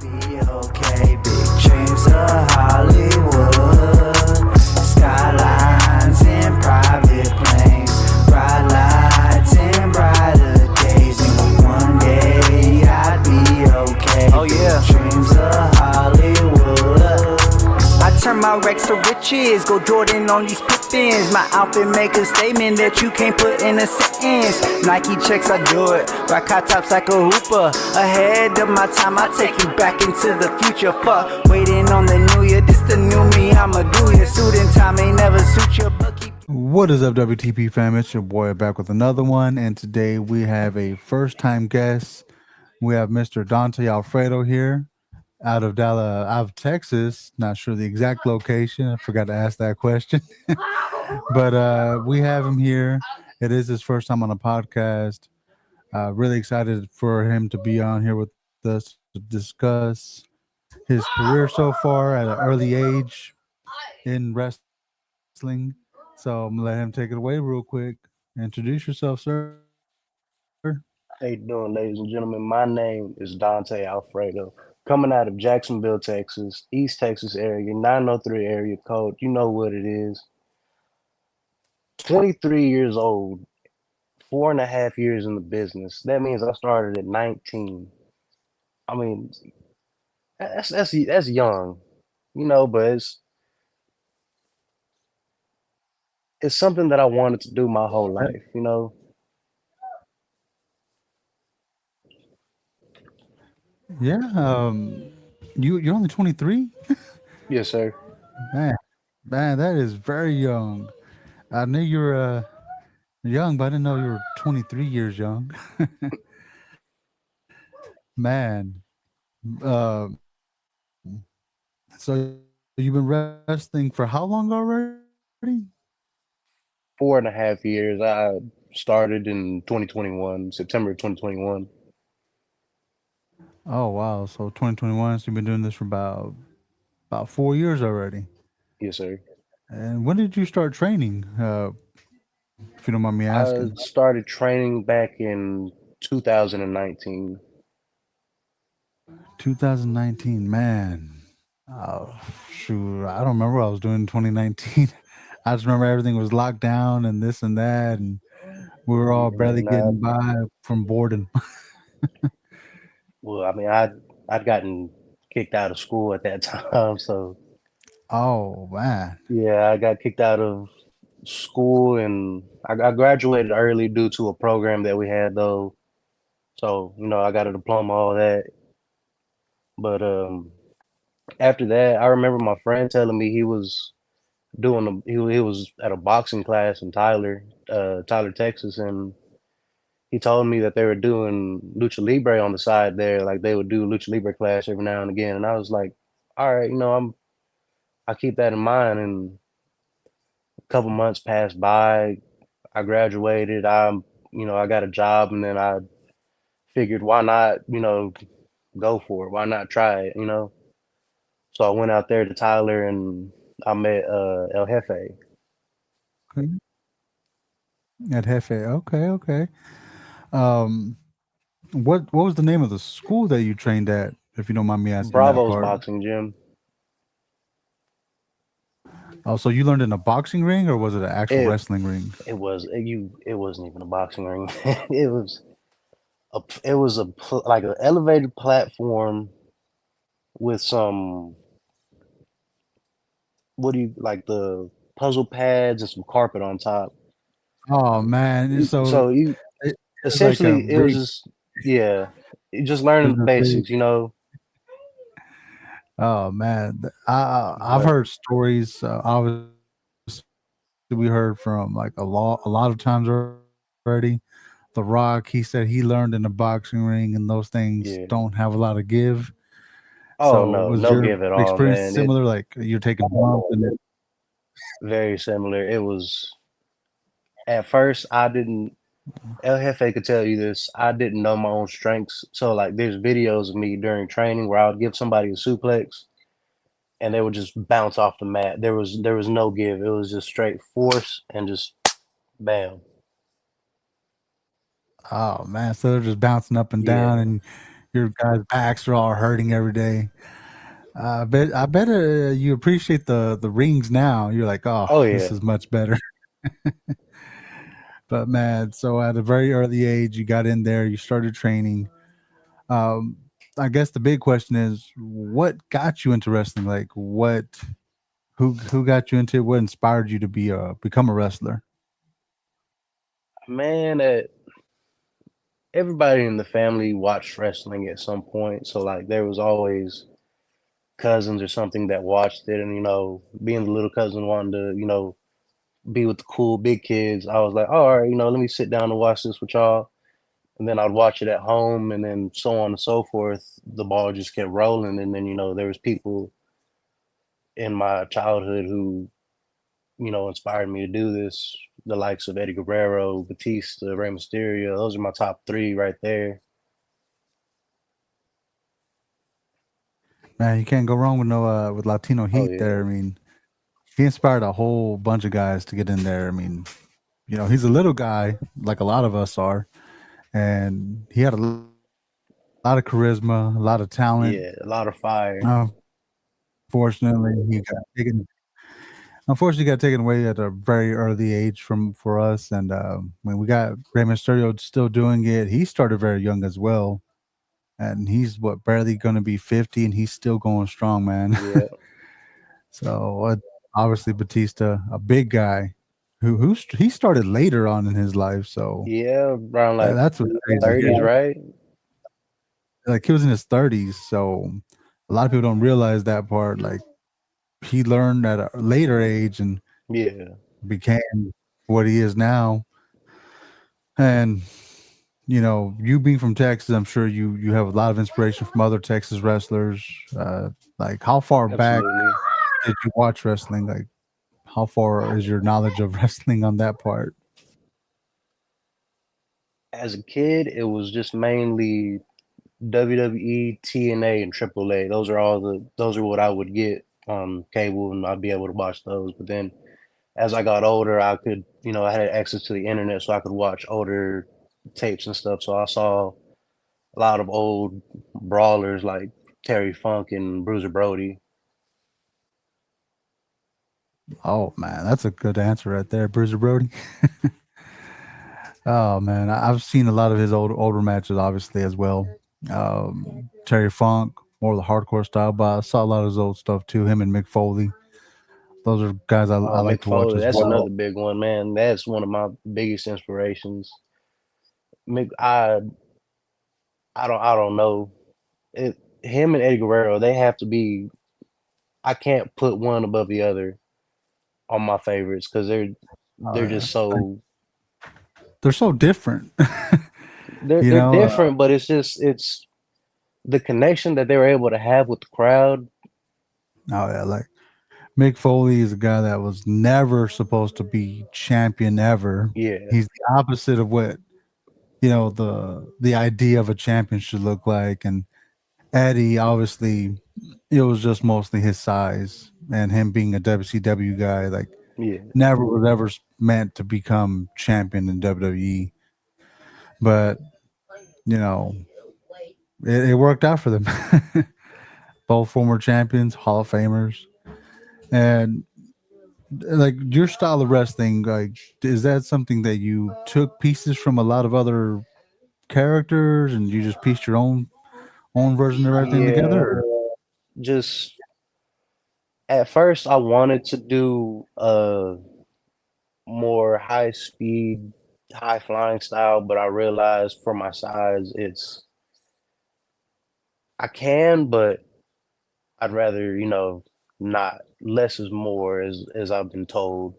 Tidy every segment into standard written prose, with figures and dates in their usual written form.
Be okay, big dreams of Hollywood, skylines and private planes, bright lights and brighter days. And one day I'd be okay. Oh yeah, big dreams of Hollywood. I turn my Rex to riches, go Jordan on these Pippins. My outfit make a statement that you can't put in a sentence. Nike checks, I do it. Rock hot tops like a hooper. Ahead of my time, I take you back into the future. Fuck, waiting on the new year. This the new me, I'ma do your suit and time ain't never suit your but keep. What is up, WTP fam? It's your boy back with another one, and today we have a first-time guest. We have Mr. Dante Alfredo here, out of Texas. Not sure the exact location. I forgot to ask that question, but we have him here. It is his first time on a podcast. Really excited for him to be on here with us to discuss his career so far at an early age in wrestling. So I'm gonna let him take it away real quick. Introduce yourself, sir. How you doing, ladies and gentlemen? My name is Dante Alfredo, coming out of Jacksonville, Texas, East Texas area, 903 area code. You know what it is. 23 years old, 4.5 years in the business. That means I started at 19. I mean, that's young, but it's something that I wanted to do my whole life. Yeah. You're only 23. Yes, sir. Man, man, that is very young. I knew you were young, but I didn't know you were 23 years young. Man, uh, so you've been wrestling for how long already? 4.5 years. I started in 2021, September of 2021. Oh wow, so 2021. So you've been doing this for about 4 years already. Yes, sir. And when did you start training? If you don't mind me I asking. started training back in 2019. 2019, man. Oh, shoot. I don't remember what I was doing in 2019. I just remember everything was locked down and this and that. And we were all barely And I, getting by from boredom. well, I mean, I'd gotten kicked out of school at that time, so Oh, man. yeah, I got kicked out of school, and I graduated early due to a program that we had though. So I got a diploma, all that. But after that, I remember my friend telling me he was he was at a boxing class in Tyler, Texas, and he told me that they were doing lucha libre on the side there, like they would do lucha libre class every now and again. And I was like, all right, I keep that in mind. And a couple months passed by. I graduated. I got a job, and then I figured, why not, go for it? Why not try it? So I went out there to Tyler, and I met El Jefe. Okay. At Hefe. Okay, okay. Um, what was the name of the school that you trained at, if you don't mind me asking that Bravo's part? boxing gym. Oh, so you learned in a boxing ring or was it an actual It wrestling ring? it wasn't even a boxing ring. It was like an elevated platform with some, what do you like, the puzzle pads and some carpet on top. Oh man, so So you it was like a essentially, it was rig. just, yeah, you just It learning was the a rig. basics. Oh man, I've But heard stories. Obviously, we heard from like a lot of times already. The Rock, he said he learned in a boxing ring, and those things don't have a lot of give. yeah, So, was your oh experience no, no similar? give at Like all, you're man. taking It bumps and it. very similar. It was at first I didn't. El Jefe could tell you this. I didn't know my own strengths. So like there's videos of me during training where I would give somebody a suplex and they would just bounce off the mat. There was no give. It was just straight force and just bam. Oh man, so they're just bouncing up and Yeah. down, and Your guys' backs are all hurting every day. I bet you appreciate the rings now. You're like, oh, Oh this yeah, is much better. But man, so at a very early age, you got in there, you started training. Um, I guess the big question is, what got you into wrestling? Like, who got you into it? What inspired you to become a wrestler? man. Everybody in the family watched wrestling at some point, so like there was always cousins or something that watched it, and being the little cousin wanting to be with the cool big kids. I was like, oh, all right, let me sit down and watch this with y'all. And then I'd watch it at home, and then so on and so forth. The ball just kept rolling, and then there was people in my childhood who inspired me to do this. The likes of Eddie Guerrero, Batista, Rey Mysterio. Those are my top three right there. Man, you can't go wrong with no with Latino Oh heat yeah, there. I mean, he inspired a whole bunch of guys to get in there. I mean, he's a little guy, like a lot of us are, and he had a lot of charisma, a lot of talent. yeah, a lot of fire. Unfortunately, he got taken away at a very early age for us. And when we got Rey Mysterio still doing it, he started very young as well. And he's what barely going to be 50, and he's still going strong, man. Yeah, So obviously Batista, a big guy, he started later on in his life. So yeah, around like that's what's crazy. 30s, right? Like he was in his 30s, so a lot of people don't realize that part. Like he learned at a later age and Yeah, became what he is now. And you being from Texas, I'm sure you have a lot of inspiration from other Texas wrestlers. Like how far back absolutely. did you watch wrestling? Like how far is your knowledge of wrestling on that part? As a kid, it was just mainly WWE, TNA, and AAA. Those are what I would get on cable, and I'd be able to watch those. But then as I got older, I had access to the internet, so I could watch older tapes and stuff. So I saw a lot of old brawlers like Terry Funk and Bruiser Brody. Oh man, that's a good answer right there, Bruiser Brody. Oh man, I've seen a lot of his older matches, obviously as well. Terry Funk, more of the hardcore style, but I saw a lot of his old stuff too. Him and Mick Foley, those are guys I like Mick to watch Foley, as that's well. another big one, man. That's one of my biggest inspirations. Mick, I don't know. It Him and Eddie Guerrero, they have to be. I can't put one above the other on my favorites because they're Yeah. just Like, so they're so different. they're you they're know, different, but it's the connection that they were able to have with the crowd. oh yeah, like Mick Foley is a guy that was never supposed to be champion ever. Yeah, He's the opposite of what the idea of a champion should look like. And Eddie, obviously, it was just mostly his size and him being a WCW guy. Like, yeah, never was ever meant to become champion in WWE. But you know, it worked out for them. Both former champions, Hall of Famers, and like your style of wrestling. Like, is that something that you took pieces from a lot of other characters and you just pieced your own version of everything yeah. together? Just at first, I wanted to do a more high speed, high flying style, but I realized for my size, I can, but I'd rather not. Less is more, as I've been told.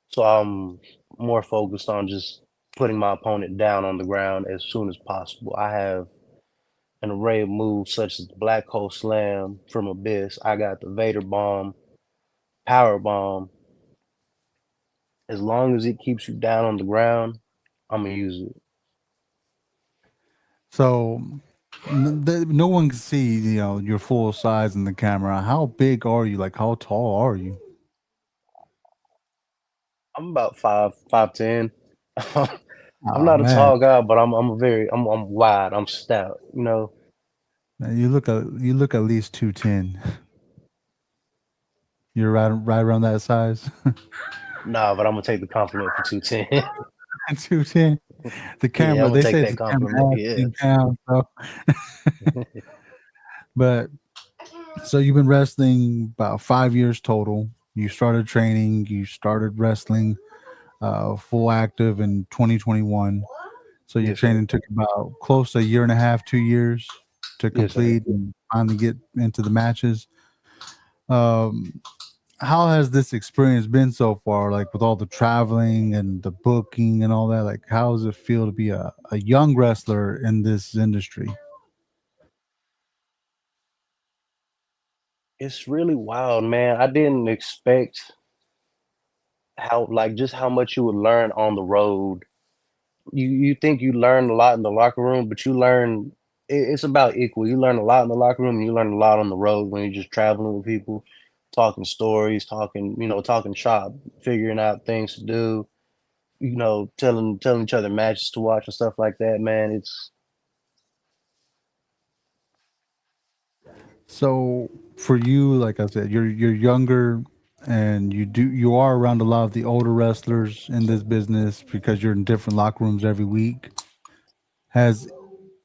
So I'm more focused on just putting my opponent down on the ground as soon as possible. I have an array of moves such as the Black Hole Slam from Abyss. I got the Vader Bomb, Power Bomb. As long as it keeps you down on the ground, I'm gonna use it. So no one can see your full size in the camera. How big are you? Like how tall are you? I'm about 5'10". I'm Oh not a man, tall guy, but I'm wide. I'm stout. Man, you look at least 210. You're right around that size. Nah, but I'm gonna take the compliment for 210. 210. The Yeah, camera, I'm gonna they take say that the camera compliment. has Yeah. 10 pounds. So, but so you've been wrestling about 5 years total. You started training. You started wrestling full active in 2021. So your Yes, sir. training took about close to a year and a half, 2 years to Yes, sir. complete and finally get into the matches. Um, how has this experience been so far? Like with all the traveling and the booking and all that, like how does it feel to be a young wrestler in this industry? It's really wild, man. I didn't expect how like just how much you would learn on the road. You think you learn a lot in the locker room, but you learn it's about equal. You learn a lot in the locker room, and you learn a lot on the road when you're just traveling with people, talking stories, talking, talking shop, figuring out things to do, telling each other matches to watch and stuff like that, man. It's So for you, like I said, you're younger and you are around a lot of the older wrestlers in this business because you're in different locker rooms every week. Has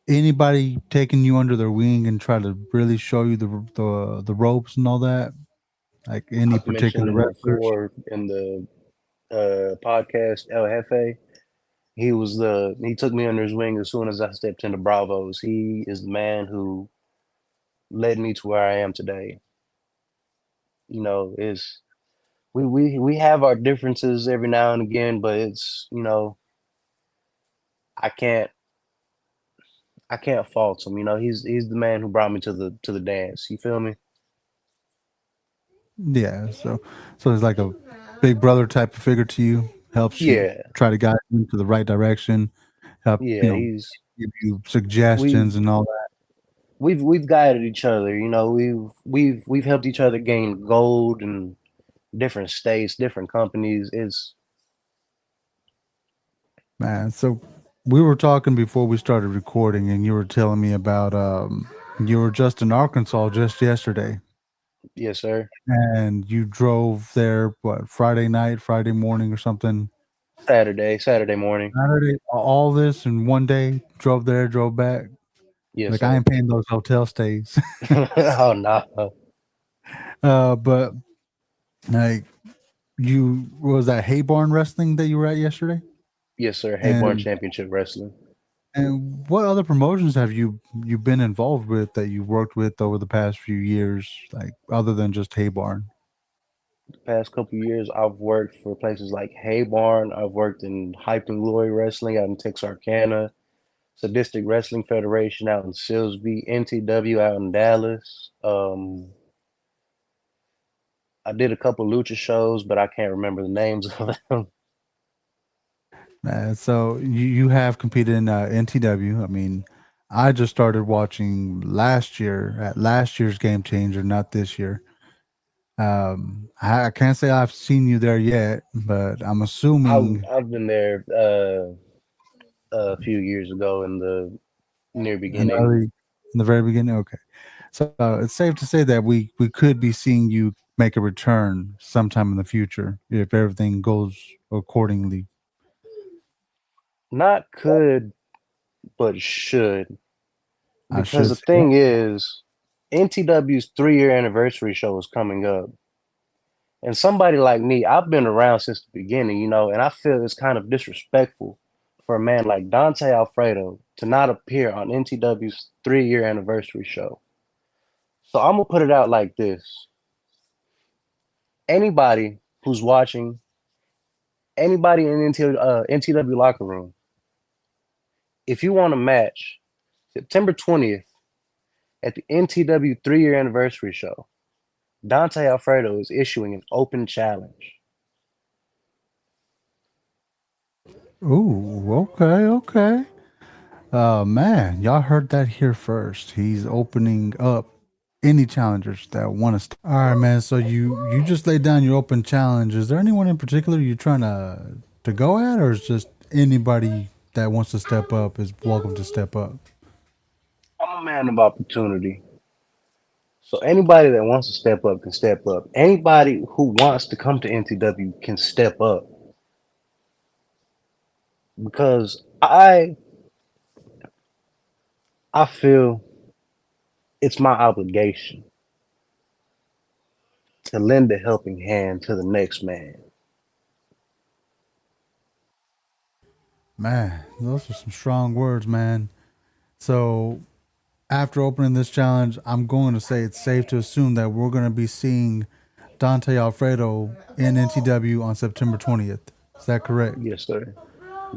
anybody taken you under their wing and try to really show you the ropes and all that? Like any I've mentioned particular him wrestlers? before in the podcast El Jefe. He took me under his wing as soon as I stepped into Bravos. He is the man who led me to where I am today. Is we have our differences every now and again, but it's I can't I can't fault him. He's the man who brought me to the dance. You feel me? Yeah, so it's like a big brother type of figure to you, helps you Yeah, try to guide you into the right direction, help, yeah. He's give you we suggestions and all that. we've guided each other. We've helped each other gain gold in different states, different companies. It's Man, so we were talking before we started recording and you were telling me about you were just in Arkansas just yesterday yes, sir. and you drove there what Friday night, Friday morning or something. Saturday morning. Saturday, all this in one day, drove there, drove back. Yes, Like I sir. ain't paying those hotel stays. Oh no. But like you was that Haybarn Wrestling that you were at yesterday? Yes, sir. Hayborn And Championship Wrestling. what other promotions have you been involved with that you worked with over the past few years, like other than just Haybarn? The past couple years, I've worked for places like Haybarn. I've worked in Hype and Glory Wrestling out in Texarkana, Sadistic Wrestling Federation out in Silsbee, NTW out in Dallas. I did a couple lucha shows, but I can't remember the names of them. So you have competed in NTW. I mean, I just started watching last year at last year's Game Changer, not this year. I can't say I've seen you there yet, but I'm I've assuming I've been there a few years ago in the near in beginning. early in the very beginning. Okay, so it's safe to say that we could be seeing you make a return sometime in the future if everything goes accordingly. Not could, but should. I Because should the say that. thing is, NTW's 3-year anniversary show is coming up. And somebody like me, I've been around since the beginning, and I feel it's kind of disrespectful for a man like Dante Alfredo to not appear on NTW's 3-year anniversary show. So I'm gonna put it out like this. Anybody who's watching, anybody in NTW locker room, if you want a match, September 20th at the NTW 3-year anniversary show, Dante Alfredo is issuing an open challenge. Ooh, okay, okay. Man, y'all heard that here first. He's opening up any challengers that want to. All right, man. So you just laid down your open challenge. Is there anyone in particular you're trying to go at, or is just anybody that wants to step up is welcome to step up? I'm a man of opportunity. So anybody that wants to step up can step up. Anybody who wants to come to NTW can step up because I feel it's my obligation to lend a helping hand to the next man. Man, those are some strong words, man. So after opening this challenge, I'm going to say it's safe to assume that we're going to be seeing Dante Alfredo in NTW on September 20th. Is that correct? Yes, sir.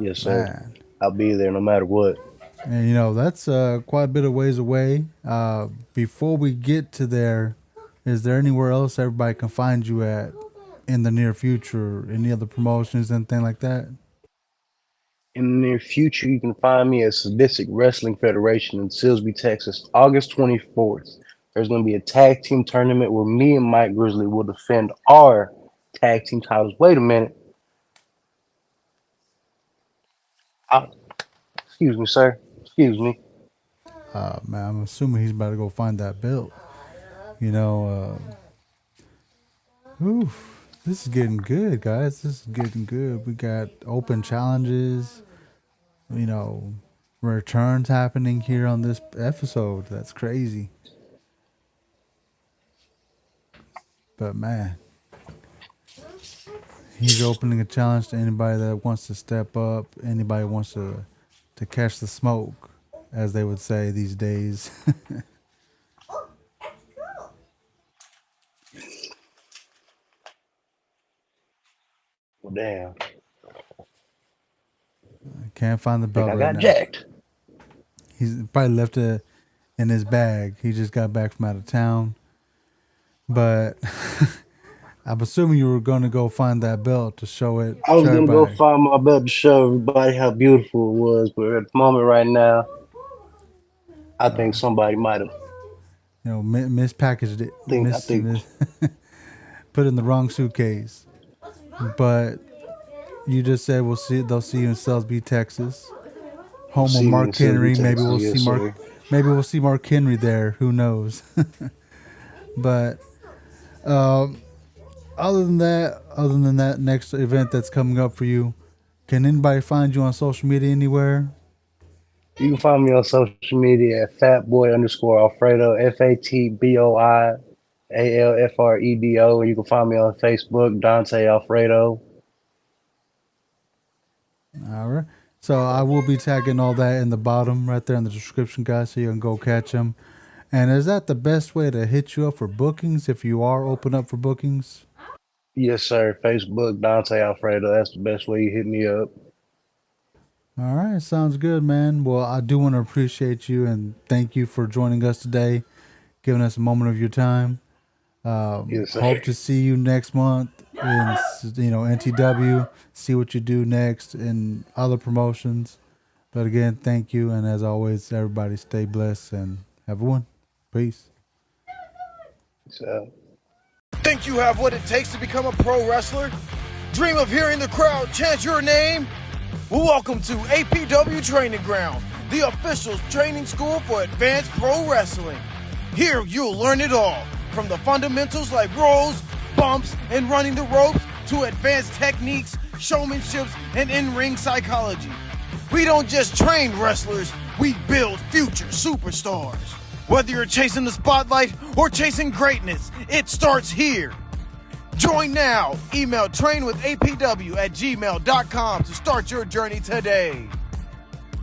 Yes, sir. Man. I'll be there no matter what. And that's quite a bit of ways away. Before we get to there, is there anywhere else everybody can find you at in the near future? Any other promotions, anything like that? In the near future, you can find me at Sadistic Wrestling Federation in Silsbee, Texas, August 24th. There's going to be a tag team tournament where me and Mike Grizzly will defend our tag team titles. Wait a minute. Excuse me, sir. Excuse me. Man, I'm assuming he's about to go find that belt. This is getting good, guys. This is getting good. We got open challenges, you know, returns happening here on this episode. That's crazy. But man, he's opening a challenge to anybody that wants to step up, anybody wants to catch the smoke, as they would say these days. Well, damn. Can't find the I think belt I right got now. jacked. He's probably left it in his bag. He just got back from out of town. But I'm assuming you were going to go find that belt to show it. I was Show going to go everybody. find my belt to show everybody how beautiful it was, but at the moment right now, I think somebody might have Mispackaged it. I think Put it in the wrong suitcase. But you just said they'll see you in Salisbury, Texas. Home of see me in Mark Silsbee, Henry. Maybe Texas. we'll Yes, see Mark. sir. Maybe we'll see Mark Henry there. Who knows? But other than that next event that's coming up for you, can anybody find you on social media anywhere? You can find me on social media at fatboy_Alfredo, FATBOIALFREDO. And you can find me on Facebook, Dante Alfredo. All right. So I will be tagging all that in the bottom right there in the description, guys, so you can go catch them. And is that the best way to hit you up for bookings if you are open up for bookings? Yes, sir. Facebook, Dante Alfredo. That's the best way you hit me up. All right. Sounds good, man. Well, I do want to appreciate you and thank you for joining us today, giving us a moment of your time. Yes, sir. Hope to see you next month in NTW. See what you do next in other promotions. But again, thank you, and as always, everybody stay blessed and have a one. Peace. So. Think you have what it takes to become a pro wrestler? Dream of hearing the crowd chant your name? Well, welcome to APW Training Ground, the official training school for advanced pro wrestling. Here you'll learn it all, from the fundamentals like rolls, bumps, and running the ropes to advanced techniques, showmanships, and in-ring psychology. We don't just train wrestlers, we build future superstars. Whether you're chasing the spotlight or chasing greatness, it starts here. Join now. Email trainwithapw@gmail.com to start your journey today.